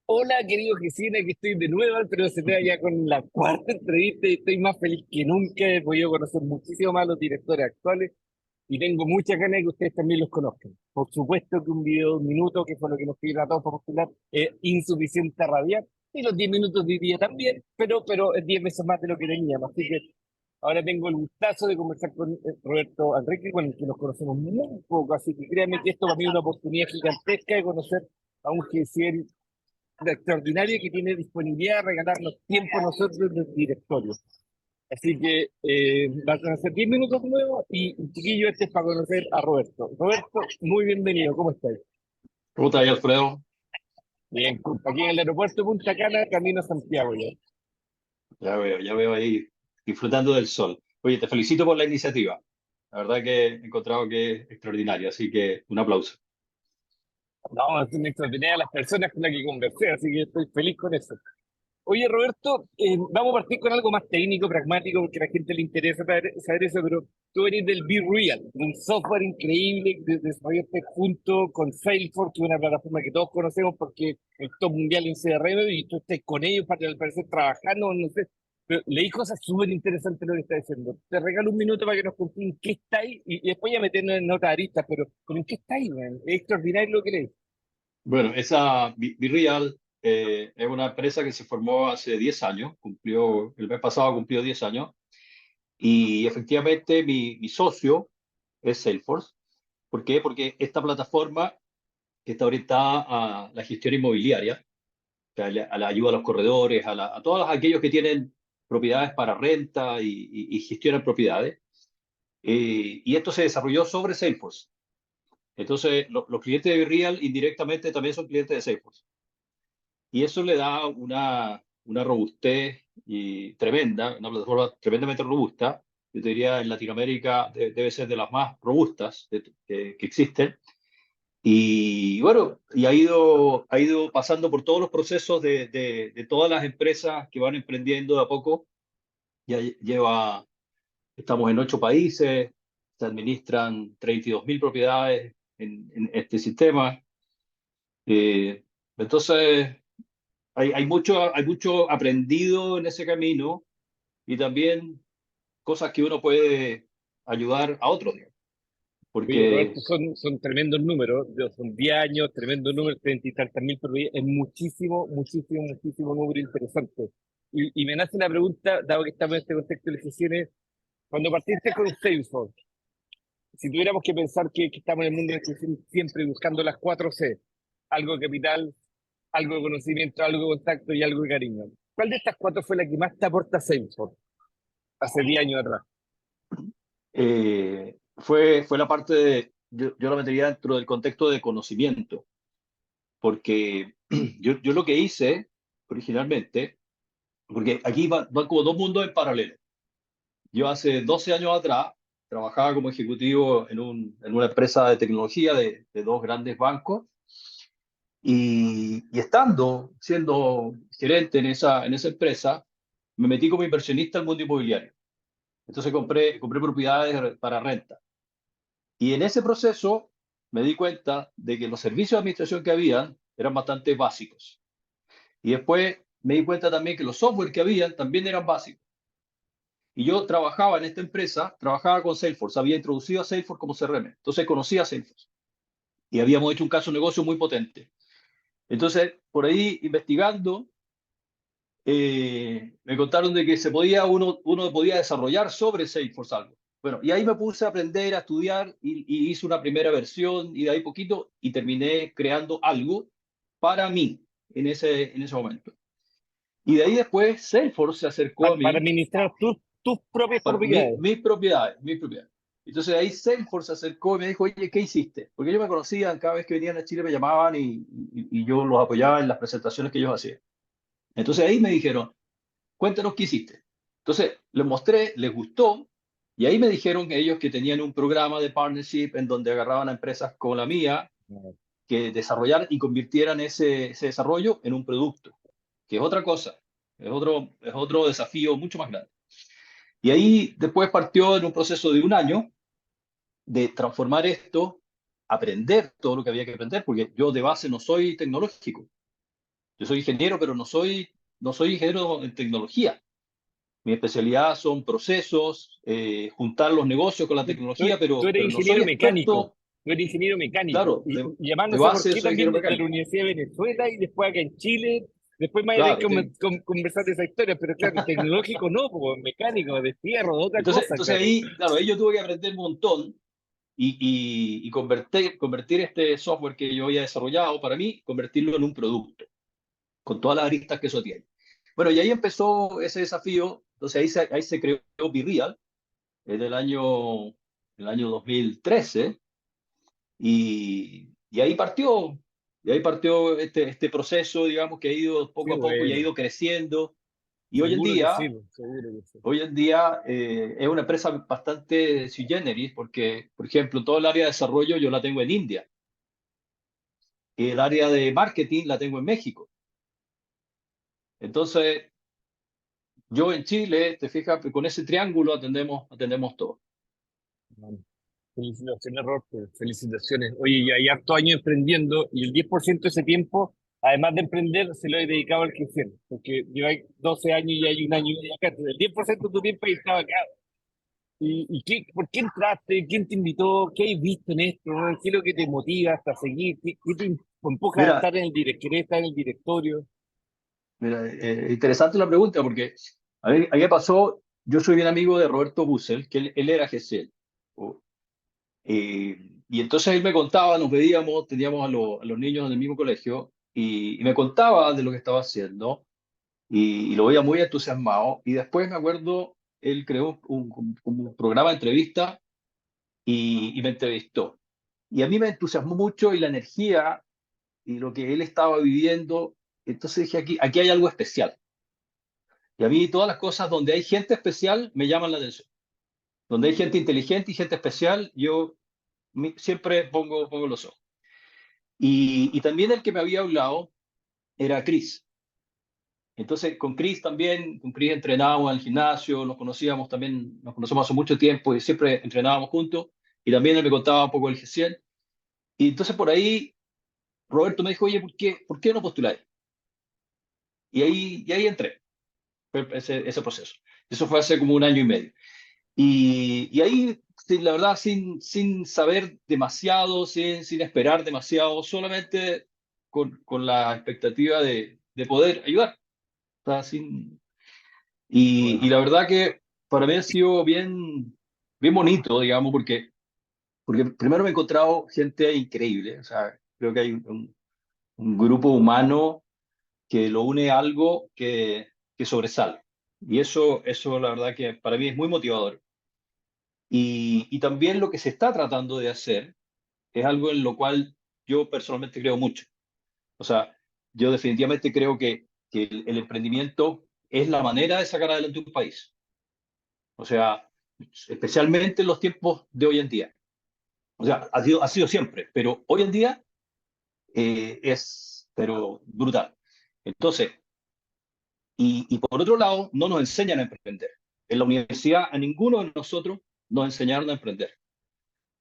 Hola, querido Gesina, que estoy de nuevo, pero se vea ya con la cuarta entrevista y estoy más feliz que nunca. He podido conocer muchísimo más a los directores actuales y tengo muchas ganas de que ustedes también los conozcan. Por supuesto que un video de un minuto, que fue lo que nos pidieron a todos para postular, es insuficiente a rabiar, y los 10 minutos de día también, pero es 10 veces más de lo que teníamos. Así que ahora tengo el gustazo de conversar con Roberto Enrique, con el que nos conocemos muy poco, así que créanme que esto para mí es una oportunidad gigantesca de conocer a un GCL extraordinaria que tiene disponibilidad de regalarnos tiempo a nosotros del directorio. Así que van a ser 10 minutos nuevos y chiquillo, este es para conocer a Roberto. Roberto, muy bienvenido, ¿cómo estás? ¿Cómo estás, Alfredo? Bien, aquí en el aeropuerto de Punta Cana, camino a Santiago ya. Ya veo ahí disfrutando del sol. Oye, te felicito por la iniciativa. La verdad que he encontrado que es extraordinaria, así que un aplauso. No, es una extraordinaria las personas con las que conversé, así que estoy feliz con eso. Oye, Roberto, vamos a partir con algo más técnico, pragmático, porque a la gente le interesa saber eso, pero tú venís del Be Real, un software increíble que desarrollaste junto con Salesforce, que es una plataforma que todos conocemos porque es top mundial en CRM, y tú estás con ellos para al parecer trabajando, no sé. Pero leí cosas súper interesantes lo que estás diciendo. Te regalo un minuto para que nos contes en qué estáis y después ya meternos en otras aristas, pero ¿en qué estáis, man? Es extraordinario lo que lees. Bueno, esa Real es una empresa que se formó hace 10 años, el mes pasado cumplió 10 años, y efectivamente mi socio es Salesforce. ¿Por qué? Porque esta plataforma que está orientada a la gestión inmobiliaria, a la ayuda a los corredores, a todos aquellos que tienen propiedades para renta y gestionan propiedades. Y esto se desarrolló sobre Salesforce. Entonces, los clientes de Real indirectamente también son clientes de Salesforce. Y eso le da una robustez tremenda, una plataforma tremendamente robusta. Yo te diría, en Latinoamérica debe ser de las más robustas que existen. Y bueno, ha ido pasando por todos los procesos de todas las empresas que van emprendiendo de a poco. Estamos en 8 países, se administran 32.000 propiedades en este sistema. Eh, entonces, hay mucho aprendido en ese camino y también cosas que uno puede ayudar a otros, digamos. Oye, Porque Roberto, son tremendos números, son 10 años, tremendos números, 30 y tantas mil por día, es muchísimo, muchísimo, muchísimo número interesante. Y me nace la pregunta, dado que estamos en este contexto de elecciones, cuando partiste con Salesforce, si tuviéramos que pensar que estamos en el mundo de la elección siempre buscando las 4 C, algo de capital, algo de conocimiento, algo de contacto y algo de cariño, ¿cuál de estas cuatro fue la que más te aporta Salesforce hace 10 años atrás? fue la parte yo la metería dentro del contexto de conocimiento, porque yo lo que hice originalmente, porque aquí van como dos mundos en paralelo. Yo hace 12 años atrás trabajaba como ejecutivo en una empresa de tecnología de dos grandes bancos y estando siendo gerente en esa empresa, me metí como inversionista al mundo inmobiliario. Entonces compré propiedades para renta. Y en ese proceso me di cuenta de que los servicios de administración que habían eran bastante básicos. Y después me di cuenta también que los software que habían también eran básicos. Y yo trabajaba en esta empresa, trabajaba con Salesforce, había introducido a Salesforce como CRM, entonces conocía a Salesforce y habíamos hecho un caso de negocio muy potente. Entonces, por ahí investigando, me contaron de que uno podía desarrollar sobre Salesforce algo. Bueno, y ahí me puse a aprender, a estudiar y hice una primera versión y de ahí poquito y terminé creando algo para mí en ese momento. Y de ahí después Salesforce se acercó a Para mí administrar tus propias para propiedades. mis propiedades, mis propiedades. Entonces ahí Salesforce se acercó y me dijo, oye, ¿qué hiciste? Porque ellos me conocían, cada vez que venían a Chile me llamaban y yo los apoyaba en las presentaciones que ellos hacían. Entonces ahí me dijeron, cuéntanos qué hiciste. Entonces les mostré, les gustó, y ahí me dijeron que ellos que tenían un programa de partnership en donde agarraban a empresas como la mía, que desarrollaran y convirtieran ese desarrollo en un producto, que es otra cosa, es otro desafío mucho más grande. Y ahí después partió en un proceso de un año de transformar esto, aprender todo lo que había que aprender, porque yo de base no soy tecnológico. Yo soy ingeniero, pero no soy ingeniero en tecnología. Mi especialidad son procesos, juntar los negocios con la tecnología, Tú eres pero no ingeniero soy mecánico. experto, Tú eres ingeniero mecánico. claro, Y además no de sé por base qué soy también ingeniero de la mecánico. Universidad de Venezuela y después acá en Chile. Después me voy a Claro, conversar de esa historia, pero claro, tecnológico no, pues, mecánico, de fierro, de otra cosa, entonces claro. ahí, claro, ahí yo tuve que aprender un montón y convertir este software que yo había desarrollado para mí, convertirlo en un producto, con todas las aristas que eso tiene. Bueno, y ahí empezó ese desafío, entonces ahí se creó Virreal, es del año 2013, y ahí partió este proceso, digamos, que ha ido Qué poco a poco y ha bueno. ido creciendo, y Seguro que sí, pues, seguro que sí. hoy en día es una empresa bastante sui generis, porque, por ejemplo, todo el área de desarrollo yo la tengo en India, y el área de marketing la tengo en México. Entonces, yo en Chile, te fijas, con ese triángulo atendemos todo. Bueno, felicitaciones, Roberto, felicitaciones. Oye, ya hay harto años emprendiendo y el 10% de ese tiempo, además de emprender, se lo he dedicado al crecimiento, porque lleváis 12 años y hay un año y medio acá. Entonces, el 10% de tu tiempo ahí estaba acá. ¿Por qué entraste? ¿Quién te invitó? ¿Qué has visto en esto? ¿Qué es lo que te motiva hasta seguir? ¿Qué te empuja a Mira, estar en el querer estar en el directorio? mira, interesante la pregunta, porque a mí me pasó, yo soy bien amigo de Roberto Bussel, que él era GCL. O- y entonces él me contaba, nos veíamos, teníamos a los niños en el mismo colegio, y me contaba de lo que estaba haciendo, y lo veía muy entusiasmado. Y después me acuerdo, él creó un programa de entrevista y me entrevistó. Y a mí me entusiasmó mucho y la energía y lo que él estaba viviendo. Entonces dije, aquí hay algo especial. Y a mí todas las cosas donde hay gente especial me llaman la atención. Donde hay gente inteligente y gente especial, yo siempre pongo los ojos. Y también el que me había hablado era Chris. Entonces, con Chris entrenábamos en el gimnasio, nos conocíamos también, nos conocemos hace mucho tiempo y siempre entrenábamos juntos. Y también él me contaba un poco del GCL. Y entonces por ahí Roberto me dijo, oye, por qué no postuláis? Y ahí entré, fue ese proceso. Eso fue hace como un año y medio. Y ahí, sí, la verdad, sin saber demasiado, sin esperar demasiado, solamente con la expectativa de poder ayudar. O sea, y Bueno, la verdad que para mí ha sido bien bonito, digamos, porque primero me he encontrado gente increíble. O sea, creo que hay un grupo humano que lo une a algo que sobresale. Y eso la verdad que para mí es muy motivador. Y también lo que se está tratando de hacer es algo en lo cual yo personalmente creo mucho. O sea, yo definitivamente creo que el emprendimiento es la manera de sacar adelante un país. O sea, especialmente en los tiempos de hoy en día. O sea, ha sido siempre, pero hoy en día pero brutal. Entonces, y por otro lado, no nos enseñan a emprender. En la universidad a ninguno de nosotros nos enseñaron a emprender.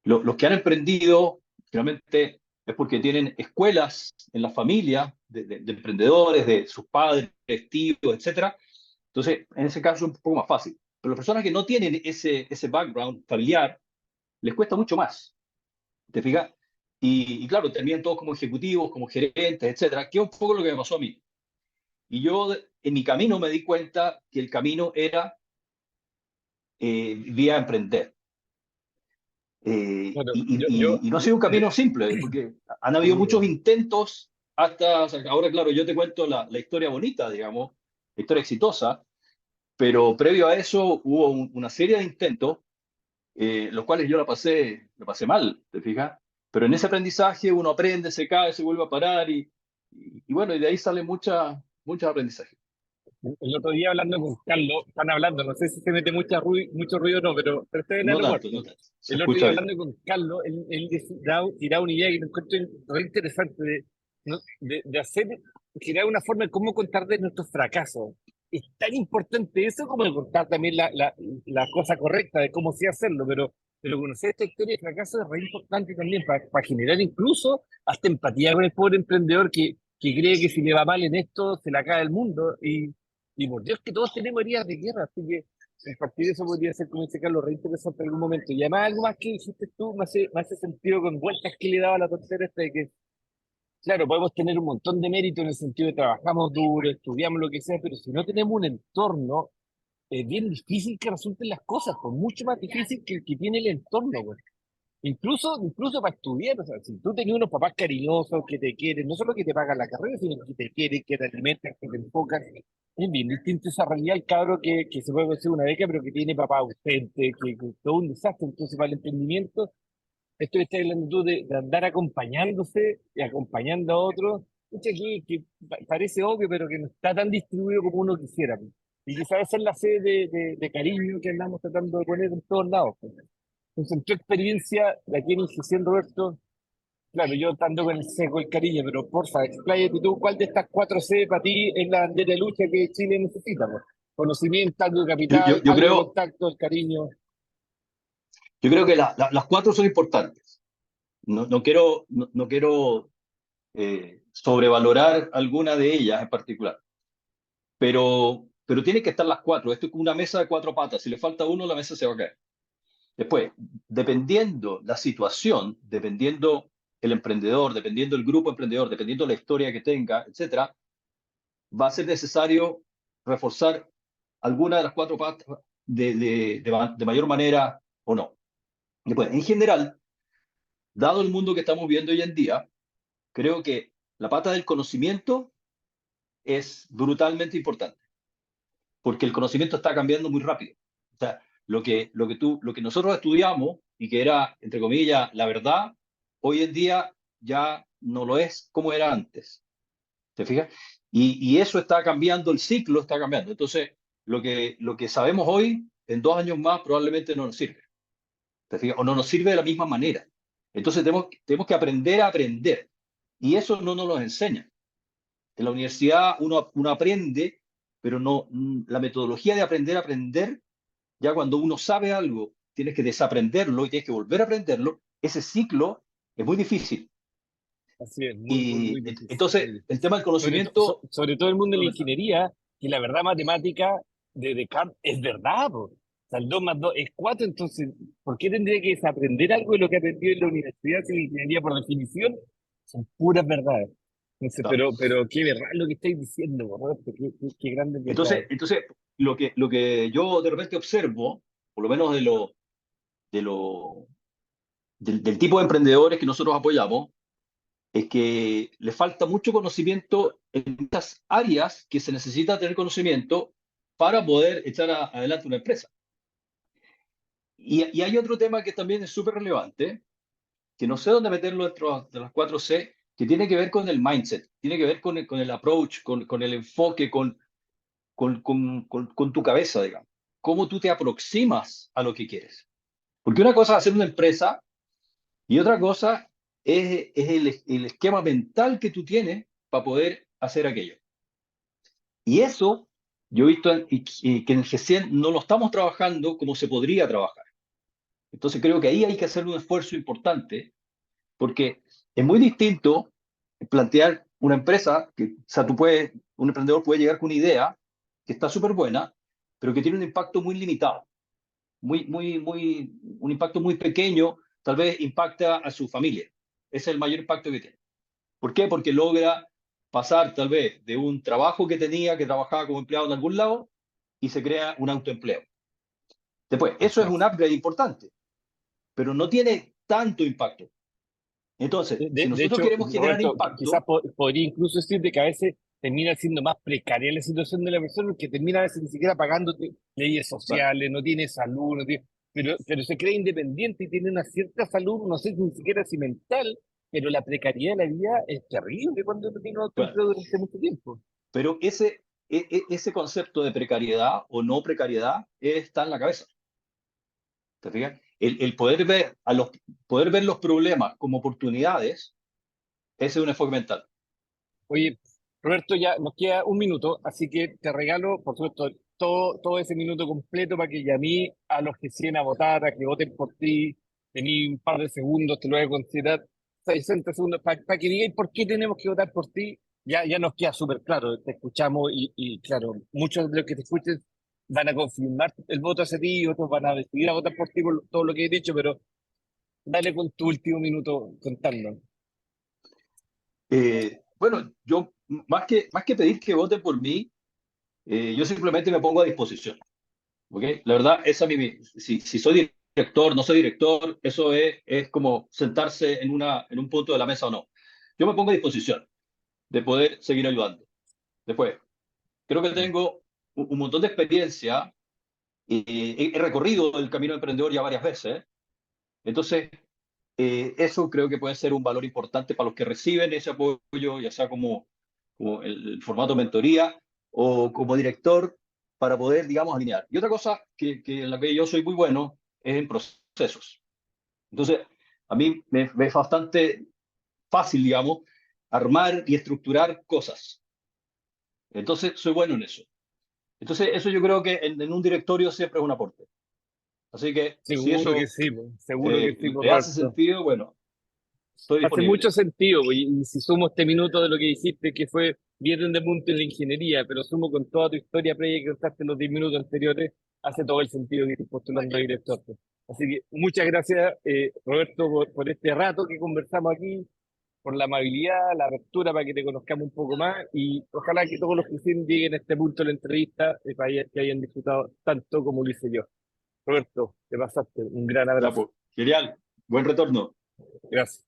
Los que han emprendido, realmente es porque tienen escuelas en la familia de emprendedores, de sus padres, tíos, etcétera. Entonces, en ese caso es un poco más fácil. Pero las personas que no tienen ese background familiar, les cuesta mucho más. ¿Te fijas? Y claro, terminan todos como ejecutivos, como gerentes, etcétera, que es un poco lo que me pasó a mí. Y yo en mi camino me di cuenta que el camino era vía emprender. bueno, yo, Y no ha sido un yo, camino simple, porque han habido muchos intentos hasta, o sea, ahora claro, yo te cuento la historia bonita, digamos, la historia exitosa, pero previo a eso hubo una serie de intentos, los cuales yo la pasé mal, ¿te fijas? Pero en ese aprendizaje uno aprende, se cae, se vuelve a parar y bueno, y de ahí sale mucho aprendizaje. el otro día hablando con Carlos, están hablando, no sé si se mete mucho ruido o no, pero estoy en el No tanto, aeropuerto. no tanto. Se El otro día escucha bien. hablando con Carlos, él tiraba una idea que me encuentro re interesante ¿no? de hacer, crear una forma de cómo contar de nuestros fracasos. Es tan importante eso como de contar también la cosa correcta de cómo sí hacerlo, pero conocer esta historia de fracaso es re importante también para generar incluso hasta empatía con el pobre emprendedor que cree que si le va mal en esto, se le acaba el mundo. Y por Dios que todos tenemos heridas de guerra, así que el partido de eso podría ser, como dice Carlos, re interesante en algún momento. Y además algo más que dijiste tú, me hace sentido con vueltas que le daba la tercera esta de que, claro, podemos tener un montón de mérito en el sentido de trabajamos duro, estudiamos lo que sea, pero si no tenemos un entorno, es bien difícil que resulten las cosas, pues mucho más difícil que el que tiene el entorno, güey. Incluso para estudiar, o sea, si tú tenías unos papás cariñosos que te quieren, no solo que te pagan la carrera, sino que te quieren, que te alimentan, que te enfocan, es bien distinto esa realidad al cabro que se puede conseguir una beca, pero que tiene papá ausente, que todo un desastre. Entonces, para el emprendimiento, esto que estás hablando tú de andar acompañándose y acompañando a otros, pucha, que parece obvio, pero que no está tan distribuido como uno quisiera, pues. Y quizás esa es la sede de cariño que andamos tratando de poner en todos lados, pues. Entonces, en tu experiencia, de aquí en Incisión, Roberto, claro, yo estando con el seco, el cariño, pero porfa, expláyate tú, ¿cuál de estas cuatro C para ti es la bandera de lucha que Chile necesita, pues? Conocimiento, algo de Yo, yo, capital, yo algo de creo, contacto, el cariño. yo creo que las cuatro son importantes. No quiero sobrevalorar alguna de ellas en particular, pero tienen que estar las cuatro. Esto es como una mesa de cuatro patas. Si le falta uno, la mesa se va a caer. Después, dependiendo la situación, dependiendo el emprendedor, dependiendo el grupo emprendedor, dependiendo la historia que tenga, etcétera, va a ser necesario reforzar alguna de las cuatro patas de mayor manera o no. Después, en general, dado el mundo que estamos viendo hoy en día, creo que la pata del conocimiento es brutalmente importante, porque el conocimiento está cambiando muy rápido. O sea, lo que nosotros estudiamos y que era, entre comillas, la verdad, hoy en día ya no lo es como era antes. ¿Te fijas? Y eso está cambiando, el ciclo está cambiando. Entonces, lo que sabemos hoy, en 2 años más, probablemente no nos sirve. ¿Te fijas? O no nos sirve de la misma manera. Entonces, tenemos que aprender a aprender. Y eso no nos lo enseña. En la universidad uno aprende, pero no, la metodología de aprender a aprender, ya cuando uno sabe algo, tienes que desaprenderlo y tienes que volver a aprenderlo. Ese ciclo es muy difícil. Así es, muy, muy, Y muy difícil, muy entonces, el difícil. tema del conocimiento Sobre todo el mundo es de la fundamental. ingeniería, que la verdad matemática de Descartes es verdad, po. O sea, el 2 más 2 es 4, entonces, ¿por qué tendría que desaprender algo de lo que aprendió en la universidad si la ingeniería, por definición, son puras verdades? Entonces, ¿No? pero qué verdad lo que estáis diciendo, Roberto, qué grandes verdades. Entonces lo que yo de repente observo, por lo menos de lo, del tipo de emprendedores que nosotros apoyamos, es que le falta mucho conocimiento en estas áreas que se necesita tener conocimiento para poder echar adelante una empresa. Y hay otro tema que también es súper relevante, que no sé dónde meterlo dentro de las cuatro c, que tiene que ver con el mindset, tiene que ver con el approach, con el enfoque, con tu cabeza, digamos. Cómo tú te aproximas a lo que quieres. Porque una cosa es hacer una empresa y otra cosa es el esquema mental que tú tienes para poder hacer aquello. Y eso yo he visto y que en el G100 no lo estamos trabajando como se podría trabajar. Entonces creo que ahí hay que hacer un esfuerzo importante porque es muy distinto plantear una empresa que, o sea, un emprendedor puede llegar con una idea que está súper buena, pero que tiene un impacto muy limitado, un impacto muy pequeño, tal vez impacta a su familia. Ese es el mayor impacto que tiene. ¿Por qué? Porque logra pasar tal vez de un trabajo que tenía, que trabajaba como empleado en algún lado, y se crea un autoempleo. Después, eso es un Exacto. upgrade importante, pero no tiene tanto impacto. Entonces, si De nosotros hecho, queremos generar Roberto, quizás impacto, podría incluso decirte que a veces termina siendo más precaria la situación de la persona que termina a veces ni siquiera pagándote leyes claro, sociales, no tiene salud, pero se cree independiente y tiene una cierta salud, no sé ni siquiera si mental, pero la precariedad de la vida es terrible cuando uno tiene un claro. autoempleo durante mucho tiempo. Pero ese concepto de precariedad o no precariedad está en la cabeza. ¿Te fijas? El poder ver los problemas como oportunidades, ese es un enfoque mental. Oye, Roberto, ya nos queda un minuto, así que te regalo, por supuesto, todo ese minuto completo para que llamé a los que siguen a votar, a que voten por ti. Tení un par de segundos, te lo voy a considerar 60 segundos, para que digáis por qué tenemos que votar por ti ya nos queda súper claro, te escuchamos y claro, muchos de los que te escuchen van a confirmar el voto hacia ti y otros van a decidir a votar por ti por todo lo que he dicho, pero dale con tu último minuto contando. Bueno, yo más que pedir que voten por mí, yo simplemente me pongo a disposición. ¿Ok? La verdad, si soy director, no soy director, eso es como sentarse en un punto de la mesa o no. Yo me pongo a disposición de poder seguir ayudando. Después, creo que tengo un montón de experiencia. He recorrido el camino emprendedor ya varias veces. Entonces, eso creo que puede ser un valor importante para los que reciben ese apoyo, ya sea como el formato mentoría o como director, para poder, digamos, alinear. Y otra cosa que en la que yo soy muy bueno es en procesos. Entonces, a mí me es bastante fácil, digamos, armar y estructurar cosas. Entonces, soy bueno en eso. Entonces, eso yo creo que en un directorio siempre es un aporte. Así que si Seguro que eso sí, po, seguro que sí, po, le hace Roberto. sentido, bueno, estoy Hace mucho disponible. sentido, po, y si sumo este minuto de lo que dijiste, que fue bien de punto en la ingeniería, pero sumo con toda tu historia previa que contaste en los 10 minutos anteriores, hace todo el sentido que estés postulando a director, po. Así que muchas gracias, Roberto, por este rato que conversamos aquí, por la amabilidad, la apertura para que te conozcamos un poco más y ojalá que todos los que sí lleguen a este punto de la entrevista que hayan disfrutado tanto como lo hice yo. Roberto, te pasaste. Un gran Ya, abrazo. pues, genial. Buen retorno. Gracias.